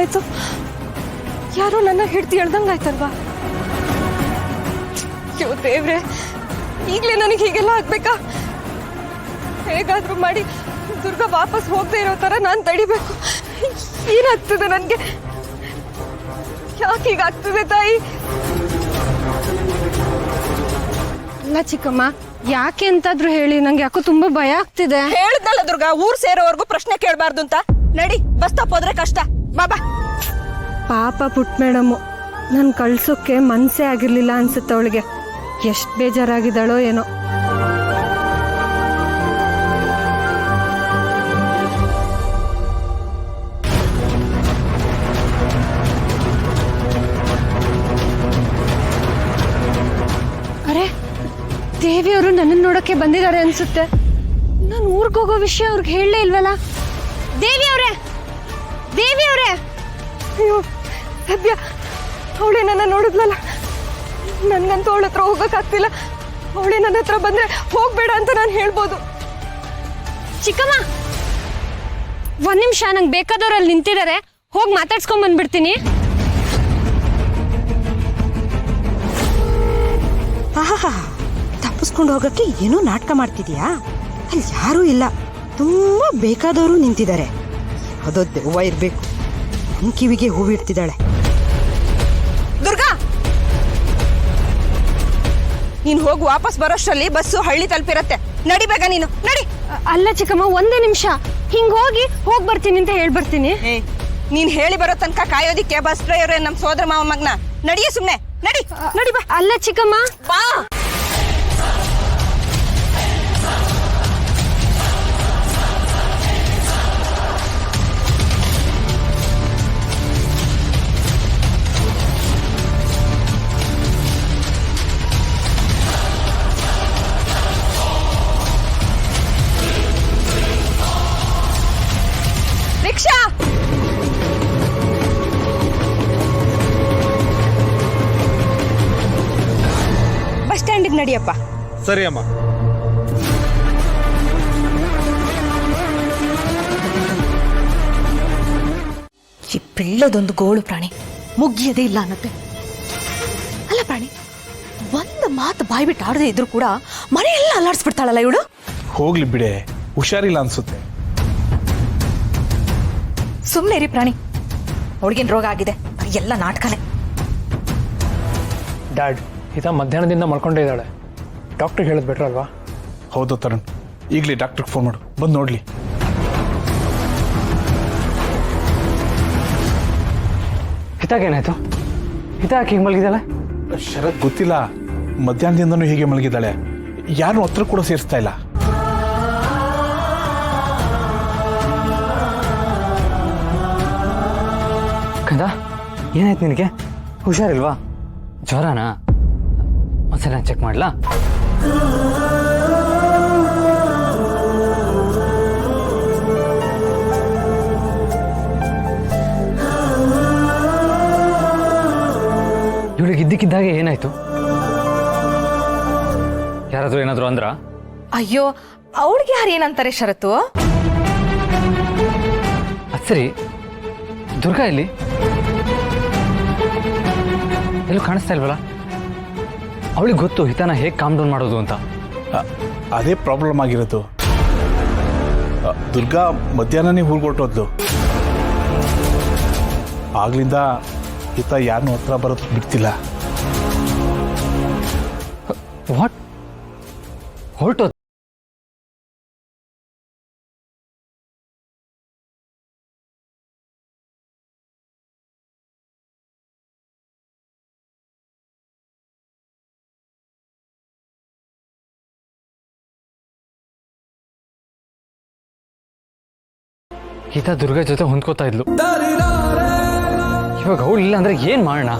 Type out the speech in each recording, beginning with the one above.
ಆಯ್ತು? ಯಾರೋ ನನ್ನ ಹಿಡ್ತಿ ಎಳ್ದಂಗಾಯ್ತಲ್ವಾ? ಅಯ್ಯೋ ದೇವ್ರೆ, ಈಗಲೇ ನನಗೆ ಹೀಗೆಲ್ಲ ಆಗ್ಬೇಕಾ? ಹೇಗಾದ್ರೂ ಮಾಡಿ ದುರ್ಗಾ ವಾಪಸ್ ಹೋಗದೆ ಇರೋ ತರ ನಾನು ತಡಿಬೇಕು. ಏನಾಗ್ತದೆ ನನ್ಗೆ? ಯಾಕೆ ಹೀಗಾಗ್ತದೆ ತಾಯಿ? ಅಲ್ಲ ಚಿಕ್ಕಮ್ಮ, ಯಾಕೆ ಅಂತಾದ್ರೂ ಹೇಳಿ, ನಂಗೆ ಯಾಕೋ ತುಂಬಾ ಭಯ ಆಗ್ತಿದೆ. ಹೇಳ್ದಲ್ಲ ದುರ್ಗಾ, ಊರ್ ಸೇರೋವರೆಗೂ ಪ್ರಶ್ನೆ ಕೇಳಬಾರ್ದು ಅಂತ. ನಡಿ, ಬಸ್ ಸ್ಟಾಪ್ ಹೋದ್ರೆ ಕಷ್ಟ. ಬಾಬಾ. ಪಾಪ ಪುಟ್ ಮೇಡಮು, ನನ್ ಕಳ್ಸೋಕೆ ಮನ್ಸೇ ಆಗಿರ್ಲಿಲ್ಲ ಅನ್ಸುತ್ತೆ ಅವಳಿಗೆ. ಎಷ್ಟ್ ಬೇಜಾರಾಗಿದ್ದಾಳೋ ಏನೋ. ಅರೆ, ದೇವಿಯವರು ನನ್ನನ್ನು ನೋಡಕ್ಕೆ ಬಂದಿದ್ದಾರೆ ಅನ್ಸುತ್ತೆ. ನಾನು ಊರ್ಗ್ ಹೋಗೋ ವಿಷಯ ಅವ್ರಿಗೆ ಹೇಳಲೇ ಇಲ್ವಲ್ಲ. ದೇವಿಯವ್ರೆ, ದೇವಿಯವ್ರೆ! ಅಯ್ಯೋ ಸದ್ಯ ಅವಳೇ ನನ್ನ ನೋಡಿದ್ಲಲ್ಲ. ನನ್ಗಂತೂ ಅವಳ ಹತ್ರ ಹೋಗಕ್ಕಾಗ್ತಿಲ್ಲ. ಅವಳೇ ನನ್ನ ಹತ್ರ ಬಂದ್ರೆ ಹೋಗ್ಬೇಡ ಅಂತ ನಾನು ಹೇಳ್ಬೋದು. ಚಿಕ್ಕಮ್ಮ, ಒಂದ್ ನಿಮಿಷ, ನಂಗೆ ಬೇಕಾದವ್ರಲ್ಲಿ ನಿಂತಿದ್ದಾರೆ, ಹೋಗಿ ಮಾತಾಡ್ಸ್ಕೊಂಡ್ ಬಂದ್ಬಿಡ್ತೀನಿ. ತಪ್ಪಿಸ್ಕೊಂಡು ಹೋಗಕ್ಕೆ ಏನೋ ನಾಟಕ ಮಾಡ್ತಿದ್ಯಾ? ಅಲ್ಲಿ ಯಾರೂ ಇಲ್ಲ, ತುಂಬಾ ಬೇಕಾದವರು ನಿಂತಿದ್ದಾರೆ. ಯಾವುದೋ ದೆವ್ವ ಇರ್ಬೇಕು. ನನ್ ಕಿವಿಗೆ ಹೂವಿಡ್ತಿದ್ದಾಳೆ. ದುರ್ಗಾ, ನೀನ್ ಹೋಗಿ ವಾಪಸ್ ಬರೋಷ್ಟರಲ್ಲಿ ಬಸ್ಸು ಹಳ್ಳಿ ತಲುಪಿರತ್ತೆ. ನಡಿ ಬೇಗ, ನೀನು ನಡಿ. ಅಲ್ಲ ಚಿಕ್ಕಮ್ಮ, ಒಂದೇ ನಿಮಿಷ, ಹಿಂಗ್ ಹೋಗಿ ಬರ್ತೀನಿ ಅಂತ ಹೇಳ್ಬರ್ತೀನಿ. ನೀನ್ ಹೇಳಿ ಬರೋ ತನಕ ಕಾಯೋದಿಕ್ಕೆ ಬಸ್ ಡ್ರೈವರ್ ನಮ್ ಸೋದರ ಮಾವ ಮಗ್ನ. ನಡಿಯೇ ಸುಮ್ನೆ, ನಡಿ ನಡಿ ಬಾ. ಅಲ್ಲ ಚಿಕ್ಕಮ್ಮ, ಬಾ. ರಿಕ್ಷಾ, ಬಸ್ ಸ್ಟ್ಯಾಂಡಿಗೆ ನಡಿಯಪ್ಪ. ಸರಿ ಅಮ್ಮ. ಈ ಪಿಳ್ಳದೊಂದು ಗೋಳು ಪ್ರಾಣಿ ಮುಗಿಯದೇ ಇಲ್ಲ ಅನ್ನತ್ತೆ. ಅಲ್ಲ ಪ್ರಾಣಿ, ಒಂದು ಮಾತು ಬಾಯಿ ಬಿಟ್ಟು ಆಡದೇ ಇದ್ರು ಕೂಡ ಮನೆಯೆಲ್ಲ ಅಲ್ಲಾಡ್ಸ್ಬಿಡ್ತಾಳಲ್ಲ ಇವಳು. ಹೋಗ್ಲಿ ಬಿಡೆ, ಹುಷಾರಿಲ್ಲ ಅನ್ಸುತ್ತೆ. ಸುಮ್ಮನೆ ರೀ ಪ್ರಾಣಿ, ಅವಳಿಗೇನು ರೋಗ ಆಗಿದೆ? ಎಲ್ಲ ನಾಟಕನೇ. ಡ್ಯಾಡ್, ಈತ ಮಧ್ಯಾಹ್ನದಿಂದ ಮಲ್ಕೊಂಡೇ ಇದ್ದಾಳೆ. ಡಾಕ್ಟ್ರಿಗೆ ಹೇಳೋದು ಬೆಟ್ರ್ ಅಲ್ವಾ? ಹೌದು ತರುಣ್, ಈಗಲೇ ಡಾಕ್ಟ್ರಿಗೆ ಫೋನ್ ಮಾಡು, ಬಂದು ನೋಡ್ಲಿ. ಹಿತಾಗೇನಾಯ್ತು? ಹಿತ ಯಾಕೆ ಹೀಗೆ ಮಲಗಿದ್ದಾಳೆ? ಶರತ್ ಗೊತ್ತಿಲ್ಲ, ಮಧ್ಯಾಹ್ನದಿಂದನೂ ಹೀಗೆ ಮಲಗಿದ್ದಾಳೆ. ಯಾರು ಹತ್ರ ಕೂಡ ಸೇರಿಸ್ತಾ ಇಲ್ಲ. ಕಂದ, ಏನಾಯ್ತು ನಿನಗೆ? ಹುಷಾರಿಲ್ವಾ? ಜ್ವರನಾ? ಒಂದ್ಸಲ ಚೆಕ್ ಮಾಡ್ಲಾ? ಇವಳಿಗೆ ಇದ್ದಕ್ಕಿದ್ದಾಗೆ ಏನಾಯ್ತು? ಯಾರಾದ್ರೂ ಏನಾದ್ರು ಅಂದ್ರ? ಅಯ್ಯೋ, ಅವಳಿಗೆ ಯಾರು ಏನಂತಾರೆ ಶರತ್ತು? ಅದ್ ಸರಿ, ದುರ್ಗಾ ಎಲ್ಲಿ? ಎಲ್ಲೂ ಕಾಣಿಸ್ತಾ ಇಲ್ವಲ್ಲ? ಅವಳಿಗೆ ಗೊತ್ತು ಹಿತನ ಹೇಗೆ ಕಾಮ್ ಡೌನ್ ಮಾಡೋದು ಅಂತ. ಅದೇ ಪ್ರಾಬ್ಲಮ್ ಆಗಿರೋದು. ದುರ್ಗಾ ಮಧ್ಯಾಹ್ನನೇ ಊರ್ಗೊಟ್ಟೋದ್ಲು. ಆಗ್ಲಿಂದ ಹಿತ ಯಾರನ್ನೂ ಹತ್ರ ಬರೋದು ಬಿಡ್ತಿಲ್ಲ. ವಾಟ್? ಹೊರಟೋದು? ಹಿತ ದುರ್ಗಾ ಜೊತೆ ಹೊಂದ್ಕೋತಾ ಇದ್ಲು. ಇವಾಗ ಅವಳು ಇಲ್ಲ ಅಂದ್ರೆ ಏನ್ ಮಾಡೋಣ?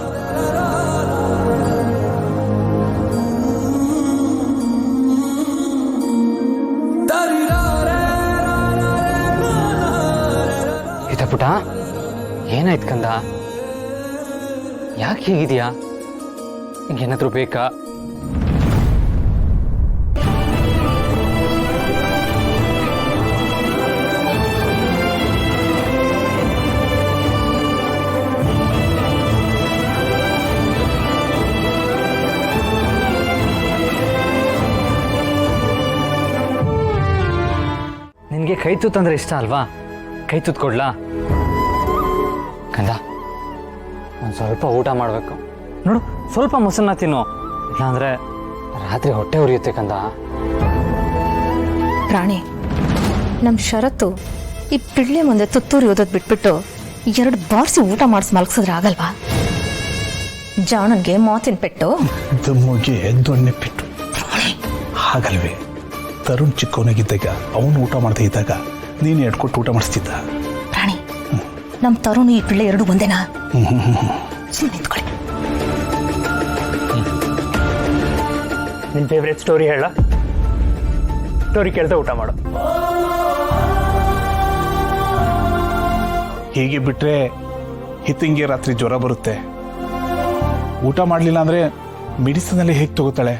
ಹಿತ ಪುಟ, ಏನಾಯ್ತು ಕಂದ? ಯಾಕೆ ಹೀಗಿದೆಯಾ? ಏನಾದ್ರೂ ಬೇಕಾ? ಕೈ ತುತ್ತಂದ್ರೆ ಇಷ್ಟ ಅಲ್ವಾ? ಕೈ ತುತ್ತು ಕೊಡ್ಲಾ? ಕಂದ, ಒಂದು ಸ್ವಲ್ಪ ಊಟ ಮಾಡಬೇಕು. ನೋಡು, ಸ್ವಲ್ಪ ಮೊಸರನ್ನ ತಿನ್ನು, ಇಲ್ಲಾಂದ್ರೆ ರಾತ್ರಿ ಹೊಟ್ಟೆ ಉರಿಯುತ್ತೆ ಕಂದ. ರಾಣಿ, ನಮ್ಮ ಷರತ್ತು ಈ ಪಿಳ್ಳೆ ಮುಂದೆ ತುತ್ತೂರಿ ಓದೋದು ಬಿಟ್ಬಿಟ್ಟು 2 ಬಾರ್ಸಿ ಊಟ ಮಾಡಿಸಿ ಮಲಗಿಸಿದ್ರೆ ಆಗಲ್ವಾ? ಜಾಣನ್ಗೆ ಮಾತಿನ ಪೆಟ್ಟು, ದಮ್ಮುಗೆ ದೊಣ್ಣೆ ಪೆಟ್ಟು. ಹಾಗಲ್ವೇ? ತರುಣ್ ಚಿಕ್ಕವನಾಗಿದ್ದಾಗ ಅವನು ಊಟ ಮಾಡ್ತಾ ಇದ್ದಾಗ ನೀನು ಎಡ್ಕೊಟ್ಟು ಊಟ ಮಾಡಿಸ್ತಿದ್ದ. ರಾಣಿ, ನಮ್ಮ ತರುಣ್ ಈ ಪಿಳ್ಳೆ 2 ಒಂದೇನಾ? ಸುಮ್ಮನೆ ನಿಂತ್ಕೊಳ್ಳಿ. ನಿನ್ನ ಫೇವ್ರೆಟ್ ಸ್ಟೋರಿ ಹೇಳ. ಸ್ಟೋರಿ ಕೇಳ್ತಾ ಊಟ ಮಾಡು. ಹೀಗೆ ಬಿಟ್ರೆ ಹಿತ್ತಿಂಗೆ ರಾತ್ರಿ ಜ್ವರ ಬರುತ್ತೆ. ಊಟ ಮಾಡಲಿಲ್ಲ ಅಂದ್ರೆ ಮೆಡಿಸಿನಲ್ಲಿ ಹೇಗೆ ತಗೋತಾಳೆ?